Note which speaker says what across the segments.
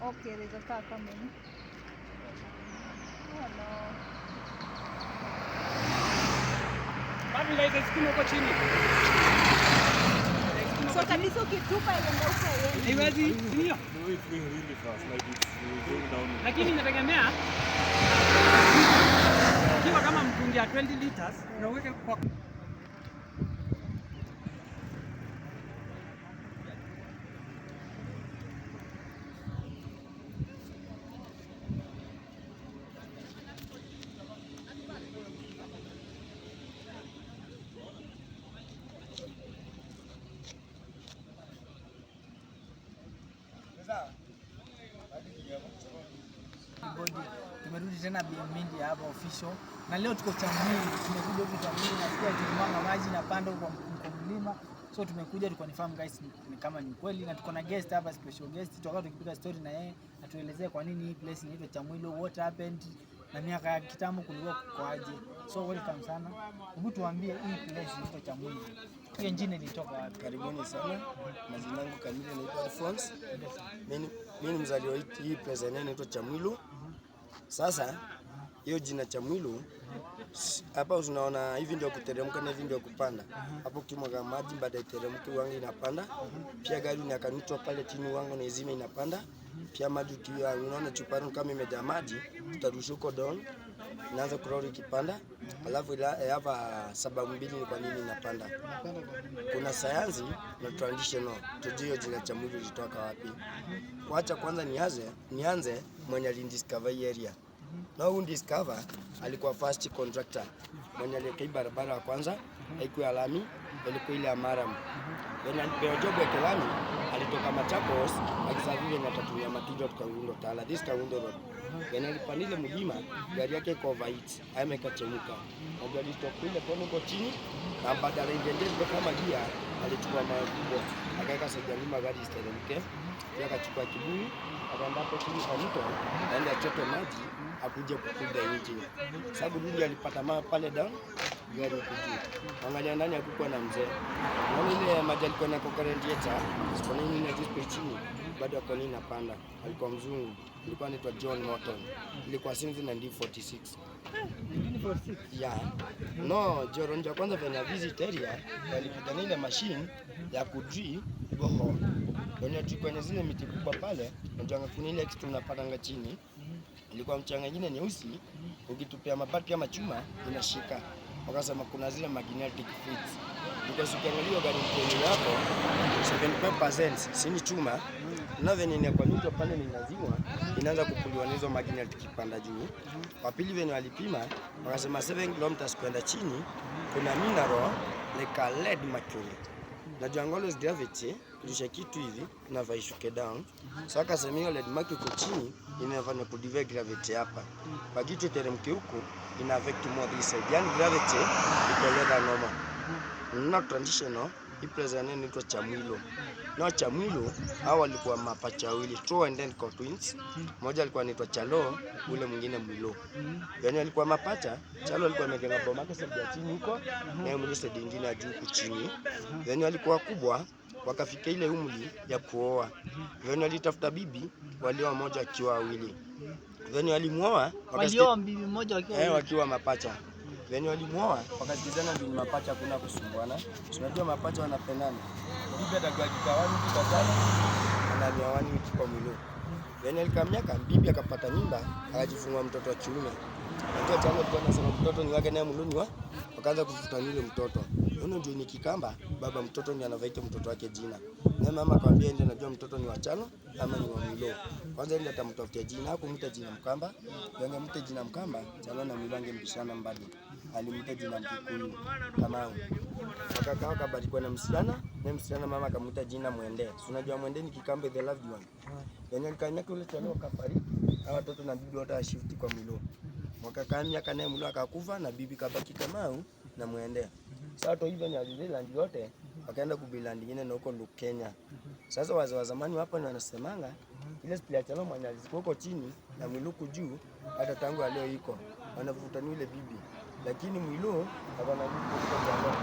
Speaker 1: Okay, there's a car coming. Oh no.
Speaker 2: Bado ile skimo huko chini.
Speaker 1: So kabisa ukitupa iende huko yeye.
Speaker 2: Haiwezi, ndio.
Speaker 3: No, it's going really fast, like it's going down.
Speaker 2: Lakini inategemea kiwa kama mtungi ya 20 liters na uweke kwa
Speaker 4: Tumerudi tena BM hapa official na leo tuko Chamwili, tumekuja huku Chamwili na sikia tukimanga maji na panda huko mlima, so tumekuja tuko nifahamu guys ni kama ni kweli, na tuko na guest hapa, special guest, tutakuwa tukipiga story na yeye atuelezee kwa nini hii place inaitwa Chamwili, what happened na miaka ya kitambo kulikuwa kwaje. So welcome sana, hebu tuambie hii place inaitwa Chamwili, hiyo jina ilitoka wapi?
Speaker 5: Karibuni sana. Majina yangu kamili naitwa Alphonse. Mimi ni mzaliwa hii place inaitwa Chamwili. Sasa hiyo jina Chamwili hapa unaona hivi ndio kuteremka na hivi ndio kupanda. Hapo kimwaga maji baada ya teremka wangu inapanda. Pia gari ni akanitoa pale chini wangu na izime inapanda. Pia maji kia unaona chupa kama imejaa maji tutarusha huko down. Inaanza kurudi ikipanda. Alafu hapa sababu mbili ni kwa nini inapanda. Kuna sayansi na traditional. Tujue jina Chamwili lilitoka wapi. Kuacha kwanza nianze mwenye alidiscover hii area. Na huyu discover alikuwa first contractor. Mwenye aliweka barabara ya kwanza haikuwa ya lami, ilikuwa ile ya Maram. When alipewa job ya lami alitoka Machakos akisafiri na tatu ya Matujo tukagundo Tala, this Kagundo road. When alipandile mlima gari yake iko overheat, amekachemuka. Na gari stop ile kwa huko chini na badala ingendeze kama gia alichukua mawe kubwa. Akaweka sijali gari isteremke. Pia akachukua kibuyu akaenda hapo chini kwa mto aende achote maji akuje kupiga nje. Sababu ndio alipata mawe pale down gari kuju. Angalia ndani hakukuwa na mzee. Na ile maji alikuwa na kokarentieta. Sipo nini na display chini. Bado ako nini napanda. Alikuwa mzungu. Alikuwa anaitwa John Morton. Ilikuwa since 1946.
Speaker 4: 1946?
Speaker 5: Yeah. No, Joronja kwanza venya visit area walipita ile machine ya kudri boho. Kwenye kwenye zile miti kubwa pale, ndio kuna ile kitu tunapatanga chini. Ilikuwa mchanga nyingine nyeusi, ukitupia mabati kama chuma inashika. Wakasema kuna zile magnetic fields. Because ukiangalia gari mkono yako 75% si ni chuma. Na venye ni kwa nini pale ni lazima inaanza kupuliwa hizo magnetic kipanda juu. Wa pili venye walipima, wakasema 7 kilometers kwenda chini kuna mineral like a lead mercury. Na Angolo's gravity kulisha kitu hivi na vaishuke down. Sasa sema hiyo lead mercury kwa chini inafanya kudivide gravity hapa. Kwa kitu teremke huko ina affect more this side. Yani gravity iko leda normal. Not traditional. Hii place inaitwa Chamwili. Na Chamwili hao walikuwa mapacha wawili, True and then twins. Mmoja alikuwa anaitwa Chalo, ule mwingine Mwilo. Yani alikuwa mapacha, Chalo alikuwa amejenga boma yake side ya chini huko, na yule side nyingine ya juu chini. Yani walikuwa kubwa, wakafika ile umri ya kuoa. Yani walitafuta bibi, walioa mmoja akiwa wawili. Yani walimuoa,
Speaker 4: Walioa bibi mmoja
Speaker 5: wakiwa mapacha. Wenye walimuoa wakasikizana ndio mapacha kuna kusumbuana. Tunajua mapacha wanapendana. Bibi atakuwa kikawani kikatana na miawani wiki kwa Mwilo. Wenye alikamnyaka bibi akapata mimba akajifungua mtoto wa kiume. Ndio chanzo kwa nasema mtoto ni wake naye Mwilo wa wakaanza kufuta yule mtoto. Huyo ndio ni Kikamba, baba mtoto ndiye anavaita mtoto wake jina. Na mama akamwambia ndio najua mtoto ni wa Chalo ama ni wa Mwilo. Kwanza ndio atamtafutia jina, hakumta jina Mkamba. Ndio mta jina Mkamba, Chalo na Mwilo angembishana mbali. Alimwita jina Mkikuyu Kamau. Akakaa akabarikiwa na msichana, na msichana mama akamwita jina Mwende. Si unajua Mwende ni Kikambe the loved one. Yenye alikanyaka yule Chalo akafariki, hao watoto na bibi wote washift kwa Mwilo. Wakakaa miaka naye Mwilo akakufa na bibi kabaki Kamau na Mwende. Sasa to hivyo ni aliland yote wakaenda kubiland nyingine na huko Kenya. Sasa wazee wa zamani hapa ni wanasemanga ile split Chalo mwenye alizikuwa huko chini na Mwilo juu hata tangu leo iko wanavuta yule bibi. Lakini Mwilo hapana kwa Chalo.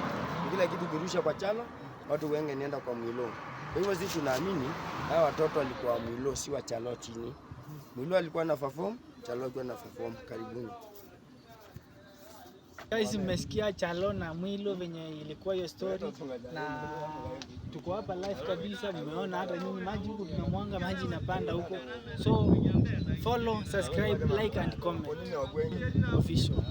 Speaker 5: Kila kitu kirusha kwa Chalo, watu wengi nienda kwa Mwilo. Kwa hivyo sisi tunaamini hao watoto walikuwa wa Mwilo, si wa Chalo chini. Mwilo alikuwa na perform, Chalo alikuwa na perform. Karibuni.
Speaker 4: Guys, mmesikia Chalo na Mwilo venye ilikuwa hiyo story, na tuko hapa live kabisa. Mmeona hata nyinyi maji huko tunamwanga, maji inapanda huko. So follow, subscribe, like and comment. Official.